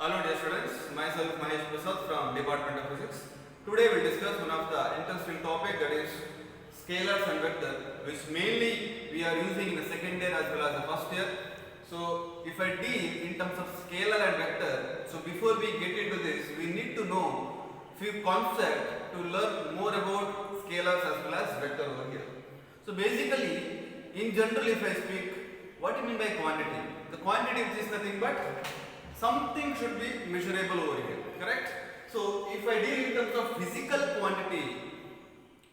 Hello dear students, myself Mahesh Prasad from Department of Physics. Today we will discuss one of the interesting topic, that is scalars and vector, which mainly we are using in the second year as well as the first year. So if I deal in terms of scalar and vector, so before we get into this, we need to know few concepts to learn more about scalars as well as vector over here. So basically, in general, if I speak, what do you mean by quantity? The quantity which is nothing but something should be measurable over here, correct? So if I deal in terms of physical quantity,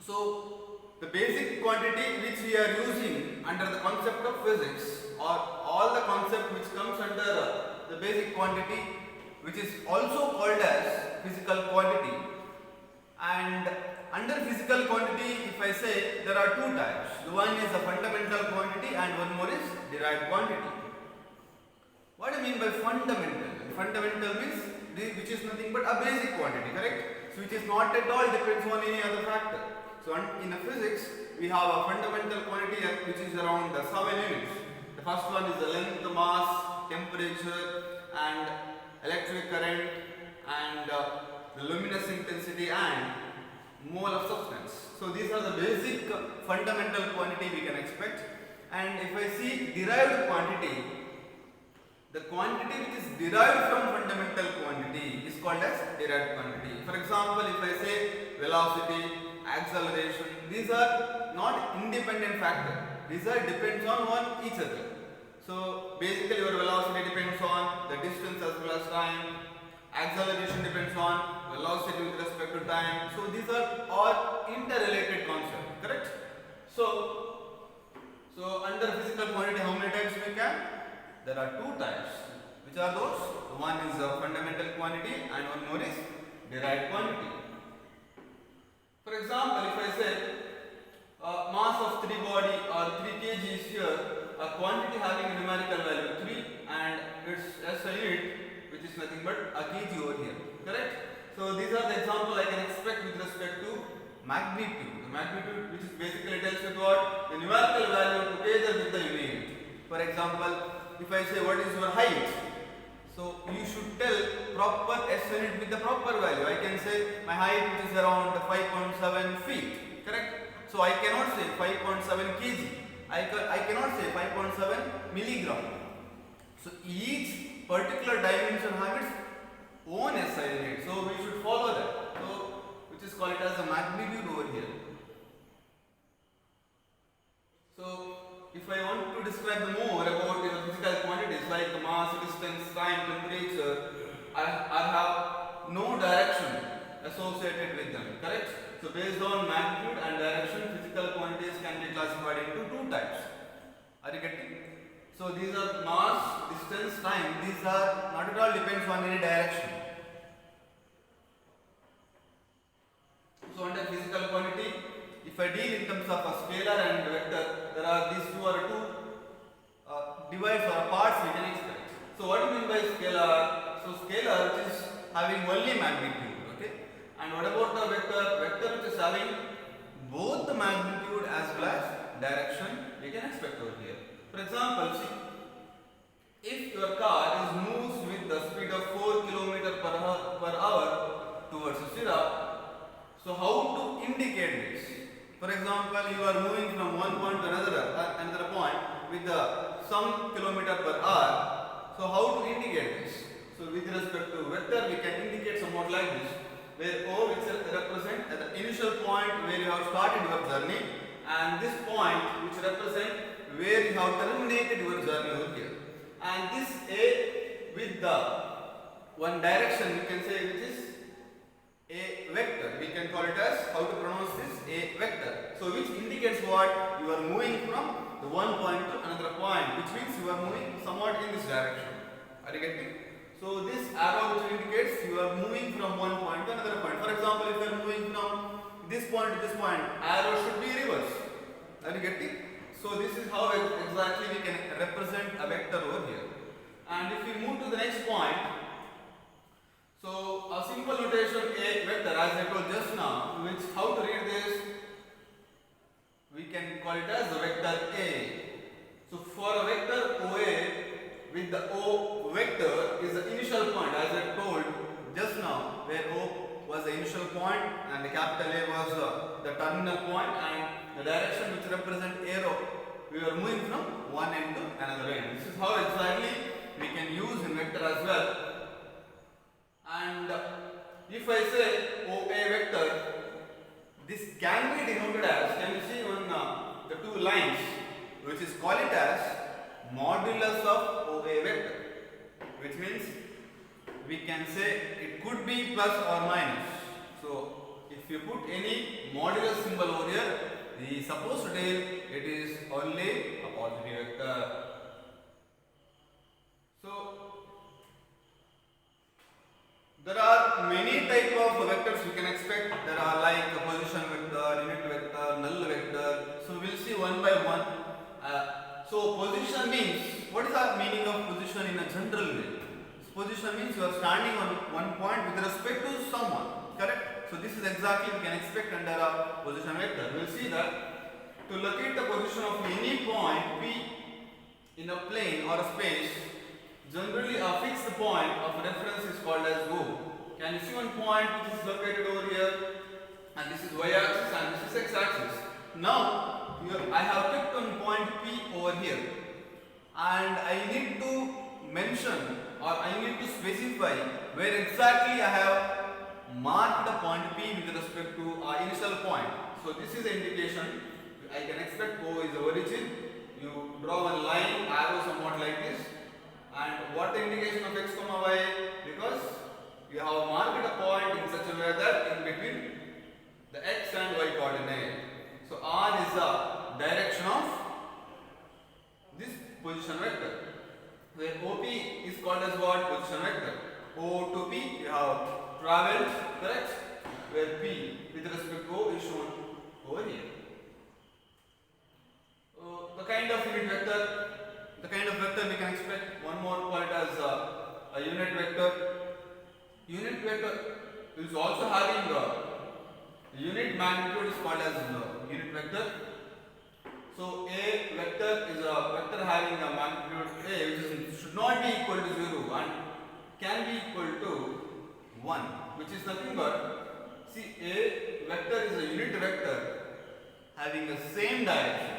so the basic quantity which we are using under the concept of physics, or all the concept which comes under the basic quantity, which is also called as physical quantity. And under physical quantity, if I say, there are two types. The one is the fundamental quantity and one more is derived quantity. What do you mean by fundamental? Fundamental means which is nothing but a basic quantity, correct? So which is not at all depends on any other factor. So in physics, we have a fundamental quantity which is around 7 units. The first one is the length, the mass, temperature, and electric current, and the luminous intensity and mole of substance. So these are the basic fundamental quantity we can expect. And if I see derived quantity, the quantity which is derived from fundamental quantity is called as derived quantity. For example, if I say velocity, acceleration, these are not independent factors. These are depends on each other. So basically your velocity depends on the distance as well as time. Acceleration depends on velocity with respect to time. So these are all interrelated concepts, correct? So under physical quantity, how many types we can? There are two types. Which are those? One is fundamental quantity and one more is derived quantity. For example, if I say mass of 3 body or 3 kg is here, a quantity having a numerical value 3 and its SI unit, which is nothing but a kg over here, correct? So these are the example I can expect with respect to magnitude. The magnitude, which is basically tells you what the numerical value together with the unit. For example, if I say what is your height, so you should tell proper S unit with the proper value. I can say my height which is around 5.7 feet, correct? So I cannot say 5.7 kg. I cannot say 5.7 milligram. So each particular dimension has its own SI unit. So we should follow that. So which is called as a magnitude over here. So if I want to describe more about your physical quantities like mass, distance, time, temperature, I have no direction associated with them, correct? So based on magnitude and direction, physical quantities can be classified into two types. Are you getting? So these are mass, distance, time. These are not at all depends on any direction. So under physical quantity, if I deal in terms of a scalar and vector, there are these two divides or parts we can expect. So what do you mean by scalar? So scalar which is having only magnitude, okay? And what about the vector? Vector which is having both the magnitude as well as direction we can expect over here. For example, see, if your car moves with the speed of 4 km per hour towards a syrup, so how to indicate this? For example, you are moving from one point to another point with some kilometer per hour. So how to indicate this? So with respect to vector, we can indicate somewhat like this, where O which represent at the initial point where you have started your journey, and this point which represent where you have terminated your journey over here. And this A with the one direction we can say which is a vector. We can call it as, how to pronounce this, a vector. So which indicates what? You are moving from the one point to another point, which means you are moving somewhat in this direction. Are you getting? So this arrow which indicates you are moving from one point to another point. For example, if you are moving from this point to this point, arrow should be reversed. Are you getting? So this is how exactly we can represent a vector over here. And if we move to the next point, so a simple notation A vector, as I told just now, which how to read this? We can call it as a vector A. So for a vector OA with the O vector is the initial point, as I initial point, and the capital A was the terminal point, and the direction which represent arrow, we are moving from one end to another end. This is how exactly we can use in vector as well. And if I say OA vector, this can be denoted as, can you see on the two lines, which is call it as modulus of OA vector, which means we can say it could be plus or minus. So if you put any modulus symbol over here, the supposed to tell it is only a positive vector. So there are many type of vectors we can expect. There are like a position vector, unit vector, null vector. So we will see one by one. So position means, what is the meaning of position in a general way? Position means you are standing on one point with respect to someone, correct? So this is exactly we can expect under a position vector. We will see that to locate the position of any point P in a plane or a space, generally a fixed point of reference is called as O. Can you see one point which is located over here, and this is y-axis and this is x-axis. Now here I have picked one point P over here, and I need to mention or I need to specify where exactly I have marked the point P with respect to our initial point. So this is the indication. I can expect O is the origin. You draw one line, arrow somewhat like this. And what the indication of x comma y? Because you have marked a point in such a way that in between the x and y coordinate. So R is the direction of this position vector, where OP is called as what? Position vector. O to P you have travelled, correct? Where P with respect to O is shown over here. The kind of unit vector we can expect, one more point as a unit vector. Unit vector is also having a unit magnitude is called as unit vector. So A vector is a vector having a magnitude A which should not be equal to 0 and can be equal to 1, which is nothing but, see, A vector is a unit vector having the same direction,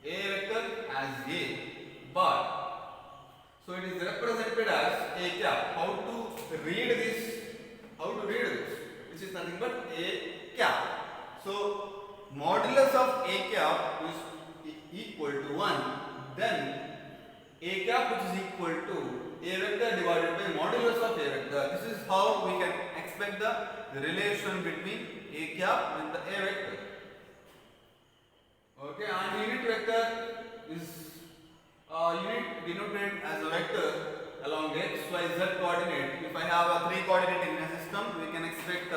A vector as A, but so it is represented as A cap. How to read this? Which is nothing but A cap. So modulus of A cap is equal to 1, then A cap which is equal to A vector divided by modulus of A vector. This is how we can expect the relation between A cap and the A vector. Okay, and unit vector is unit denoted as a vector along x, y, z coordinate. If I have a 3 coordinate in a system, we can expect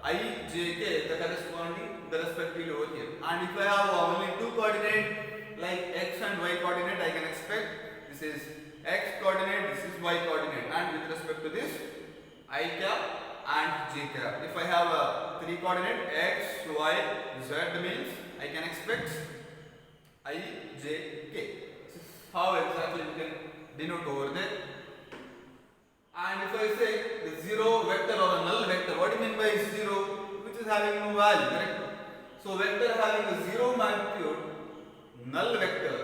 I, j, k, the corresponding, the respective over here. And if I have only 2 coordinate like x and y coordinate, I can expect this is x coordinate, this is y coordinate, and with respect to this I cap and j cap. If I have a 3 coordinate x, y, z means I can expect I, j, k. This is how exactly we can denote over there. And if I say the 0 vector or a null vector, what do you mean by 0? Which is having no value, correct? So vector having a 0 magnitude, null vector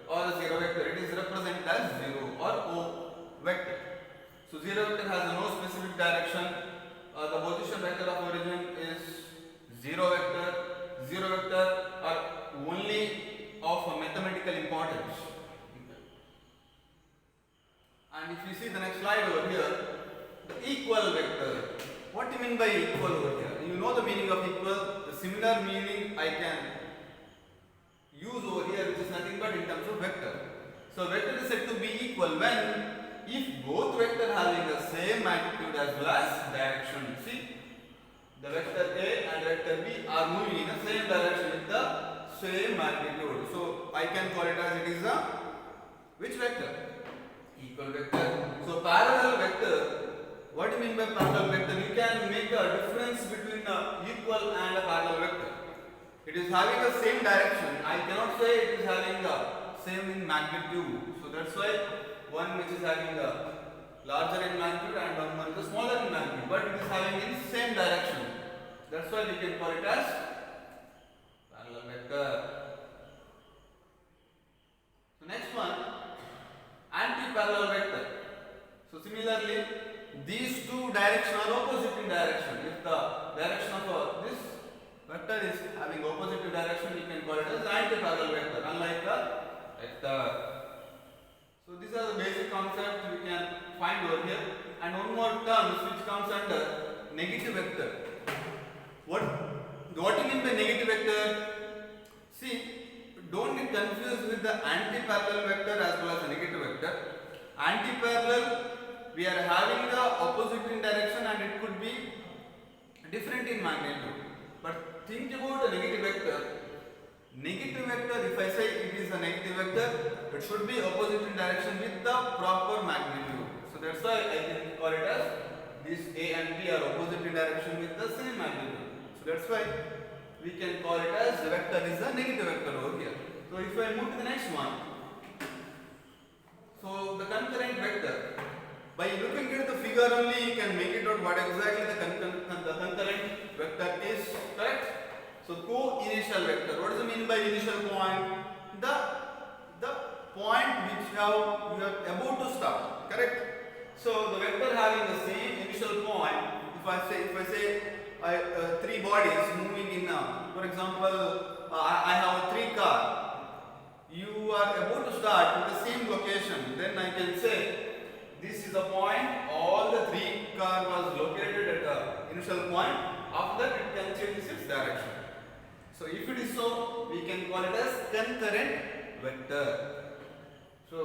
or a 0 vector, it is represented as 0 or O vector. So 0 vector has no specific direction. The position vector of origin is 0 vector. 0 vector are only of mathematical importance. And if you see the next slide over here, the equal vector. What do you mean by equal over here? You know the meaning of equal. The similar meaning I can use over here, which is nothing but in terms of vector. So vector is said to be equal when if both vector having the same magnitude as well as direction. See, the vector A and vector B are moving in the same direction with the same magnitude. So I can call it as it is a which vector? Equal vector. So parallel vector. What do you mean by parallel vector? You can make a difference between a equal and a parallel vector. It is having the same direction. I cannot say it is having the same in magnitude. So that's why one which is having the larger in magnitude and one is smaller in magnitude, but it is having in same direction. you can call it as parallel vector. So next one, anti-parallel vector. So similarly, these two directions are opposite in direction. If the direction of this vector is having opposite direction, you can call it as anti-parallel vector, unlike the vector. So these are the basic concepts we can find over here. And one more term which comes under negative vector. What do you mean by negative vector? See, don't get confused with the anti-parallel vector as well as the negative vector. Anti-parallel, we are having the opposite in direction and it could be different in magnitude. But think about a negative vector. Negative vector, if I say it is a negative vector, it should be opposite in direction with the proper magnitude. So that's why I can call it as this A and B are opposite in direction with the same magnitude. So that's why we can call it as the vector is a negative vector over here. So if I move to the next one, so the concurrent vector, by looking at the figure only you can make it out what exactly the concurrent vector is, correct? So co-initial vector, what does it mean by initial point? The point which you are about to start, correct? So the vector having the same initial point, if I say three bodies moving in for example, I have three cars. You are about to start with the same location. Then I can say this is a point. All the three cars was located at the initial point. After that, it can change its direction. So if it is so, we can call it as concurrent vector. So,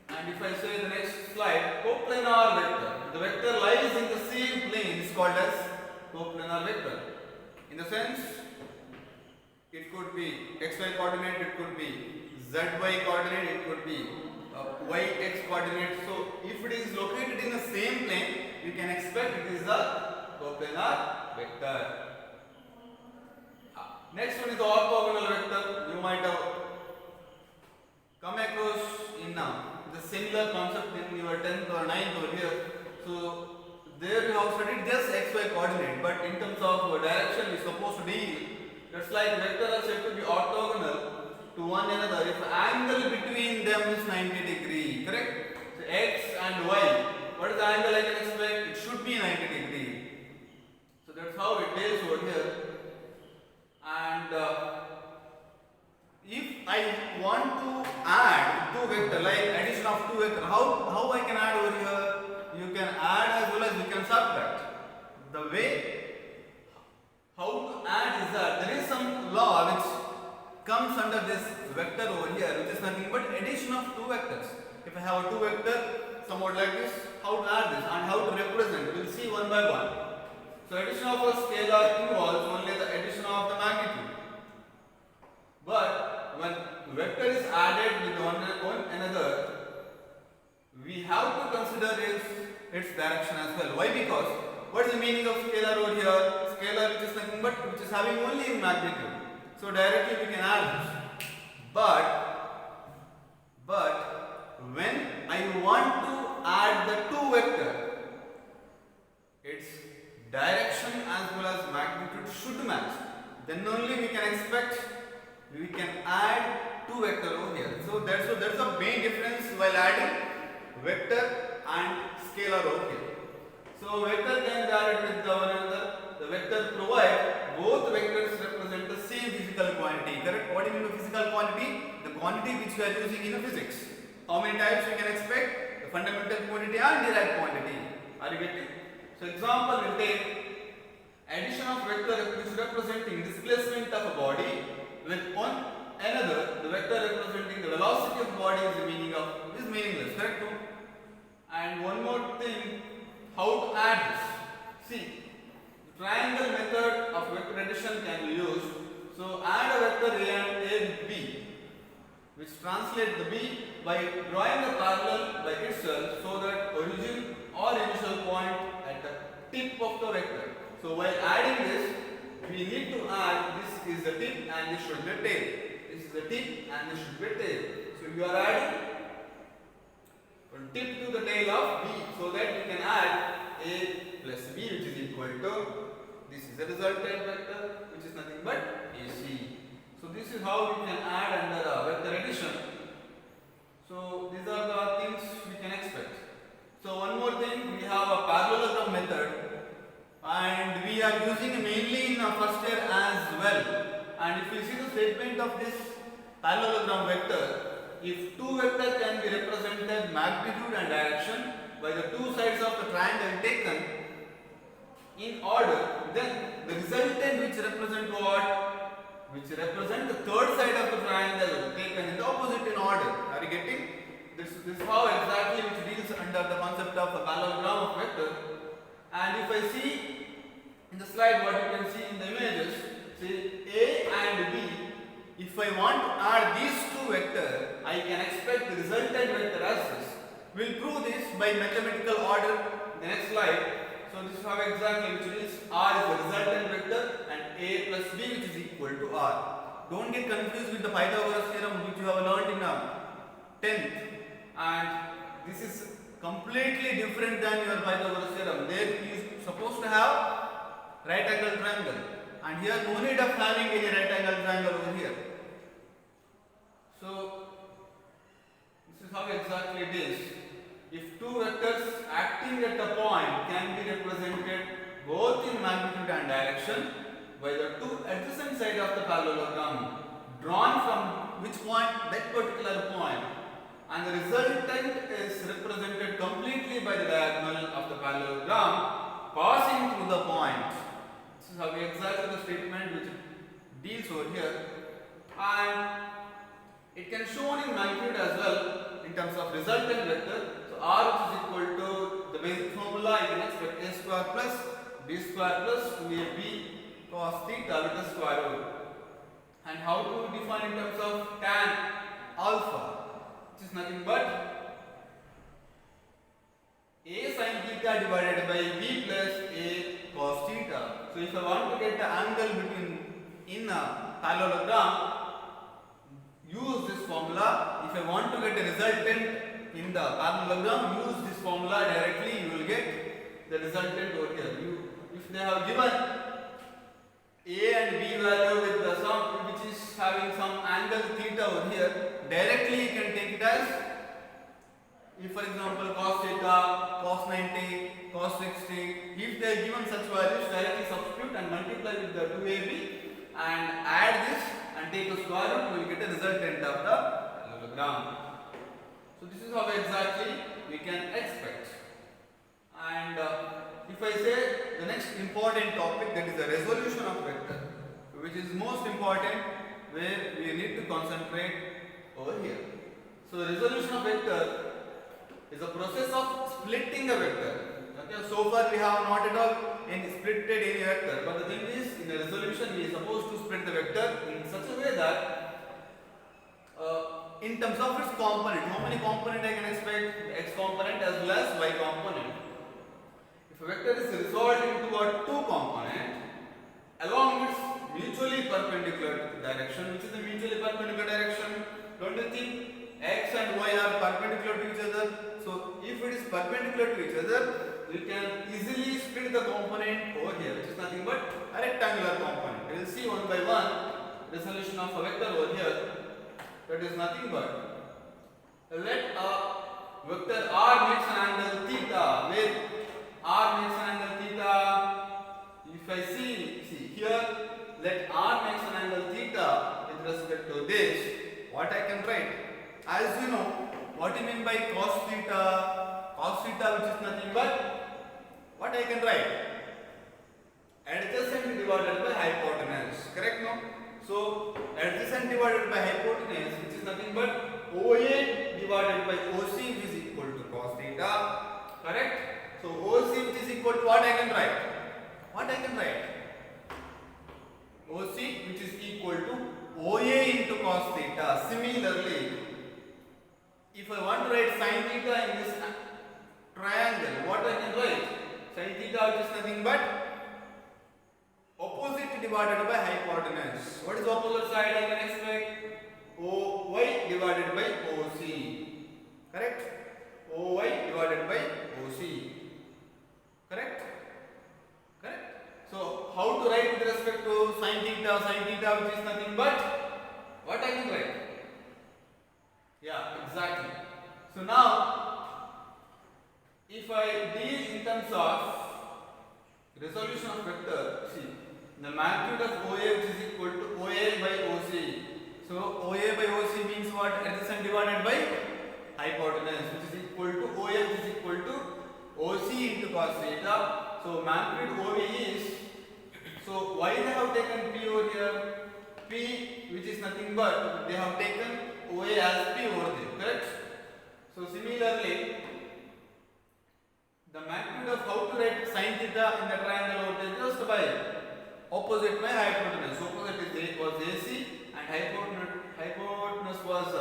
and if I say the next slide, coplanar vector. The vector lies in the same plane is called as coplanar vector. In the sense, it could be xy coordinate, it could be zy coordinate, it could be yx coordinate. So if it is located in the same plane, you can expect it is a coplanar vector. Next one is the orthogonal vector. You might have come across in the similar concept in your 10th or 9th over here. So there you have studied just xy coordinate, but in terms of direction is supposed to be, that's like vectors are said to be orthogonal to one another if angle between them is 90 degree, correct? So x and y, what is the angle I can expect? It should be 90 degree. So that's how it is over here. And if I want to add two vectors, like addition of two vectors, how I can add over here? You can add as well as you can subtract. The way how to add is that there is some law which comes under this vector over here, which is nothing but addition of two vectors. If I have a two vector somewhat like this, how to add this and how to represent, we will see one by one. So addition of a scalar involves only the addition of the magnitude. But when vector is added with one another, we have to consider its direction as well. Why? Because what is the meaning of scalar over here? Scalar which is nothing but which is having only in magnitude. So directly we can add this. But when I want to add the two vector, its direction as well as magnitude should match. Then only we can expect we can add two vector over here. So that's a main difference while adding vector and scalar over here. So vector can be added with one another. The vector provide both vectors represent the same physical quantity. Correct? What do you mean by physical quantity? The quantity which we are using in physics. How many types we can expect? The fundamental quantity and derived quantity. Are you getting? So example will take addition of vector which representing displacement of a body with one another. The vector representing the velocity of body is meaningless. Correct? And one more thing, how to add this. See, the triangle method of vector addition can be used. So add a vector A and A with B, which translate the B by drawing a parallel by itself so that origin or initial point at the tip of the vector. So while adding this, we need to add this is the tip and this should be the tail. This is the tip and this should be the tail. So you are adding from tip to the tail of B so that we can add A plus B which is equal to This is a resultant vector which is nothing but AC. So this is how we can add under vector addition. So these are the things we can expect. So one more thing, we have a parallelogram method and we are using mainly in first year as well. And if you see the statement of this parallelogram vector, if two vectors can be represented magnitude and direction by the two sides of the triangle taken in order, then the resultant which represent what? Which represent the third side of the triangle taken in the opposite in order. Are you getting? This is how exactly which deals under the concept of a parallelogram of vector. And if I see in the slide what you can see in the images, say A and B, if I want to add these two vectors, I can expect the resultant vector as this. We'll prove this by mathematical order in the next slide. So this is how exactly which is R is the resultant vector and A plus B which is equal to R. Don't get confused with the Pythagoras theorem which you have learned in 10th. And this is completely different than your Pythagoras theorem. There you is supposed to have right angle triangle. And here no need of having any right angle triangle over here. So this is how exactly it is. If two vectors acting at a point can be represented both in magnitude and direction by the two adjacent sides of the parallelogram drawn from which point? That particular point. And the resultant is represented completely by the diagonal of the parallelogram passing through the point. This is how exactly the statement which deals over here. And it can shown in magnitude as well in terms of resultant vector. R which is equal to the basic formula, you can expect A square plus B square plus 2AB cos theta with the square root. And how to define in terms of tan alpha, which is nothing but A sin theta divided by B plus A cos theta. So if I want to get the angle in a parallelogram, use this formula. If I want to get a resultant in the parallelogram, use this formula directly, you will get the resultant over here. If they have given A and B value with the sum which is having some angle theta over here, directly you can take it as, if for example cos theta, cos 90, cos 60, if they are given such values, directly substitute and multiply with the 2AB and add this and take a square root, you will get a resultant of the parallelogram. So this is how exactly we can expect. And if I say the next important topic, that is the resolution of vector, which is most important, where we need to concentrate over here. So resolution of vector is a process of splitting a vector. Okay, so far we have not at all splitted any vector, but the thing is, in the resolution we are supposed to split the vector in such a way that in terms of its component, how many component I can expect? X component as well as Y component. If a vector is resolved into a two component along its mutually perpendicular direction, which is the mutually perpendicular direction, don't you think X and Y are perpendicular to each other? So if it is perpendicular to each other, we can easily split the component over here, which is nothing but a rectangular component. We will see one by one resolution of a vector over here. That is nothing but, let a vector R makes an angle theta, where R makes an angle theta. If I see here, let R makes an angle theta with respect to this, what I can write? As you know, what do you mean by cos theta? Cos theta, which is nothing but, what I can write? Adjacent divided by hypotenuse, correct no? So adjacent divided by hypotenuse, which is nothing but OA divided by OC, which is equal to cos theta, correct? So OC which is equal to what I can write? What I can write? OC which is equal to OA into cos theta. Similarly, if I want to write sin theta in this triangle, what I can write? Sin theta which is nothing but opposite divided by hypotenuse. What is the opposite side I can expect? OY divided by OC. Correct? OY divided by OC. Correct? Correct? So how theta sin theta, which is nothing but what I can write? Yeah, exactly. So now if I deal in terms of resolution of vector, see the magnitude of OA which is equal to OA by OC. So OA by OC means what? Adjacent divided by hypotenuse, which is equal to OA which is equal to OC into cos theta. So magnitude OV is, so why they have taken P over here? P, which is nothing but they have taken OA as P over there, correct? So similarly, the magnitude of how to write sin theta in the triangle over there just by opposite by hypotenuse. Opposite is was AC and hypotenuse was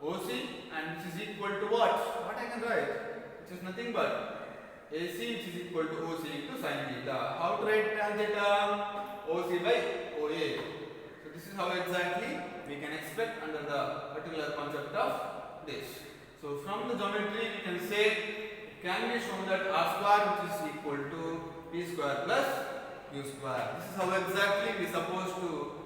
OC, and which is equal to what? What I can write? Which is nothing but AC, which is equal to OC into sin theta. How to write tan theta? OC by OA. So this is how exactly we can expect under the particular concept of this. So from the geometry we can say it can be shown that R square which is equal to P square plus Q square. This is how exactly we supposed to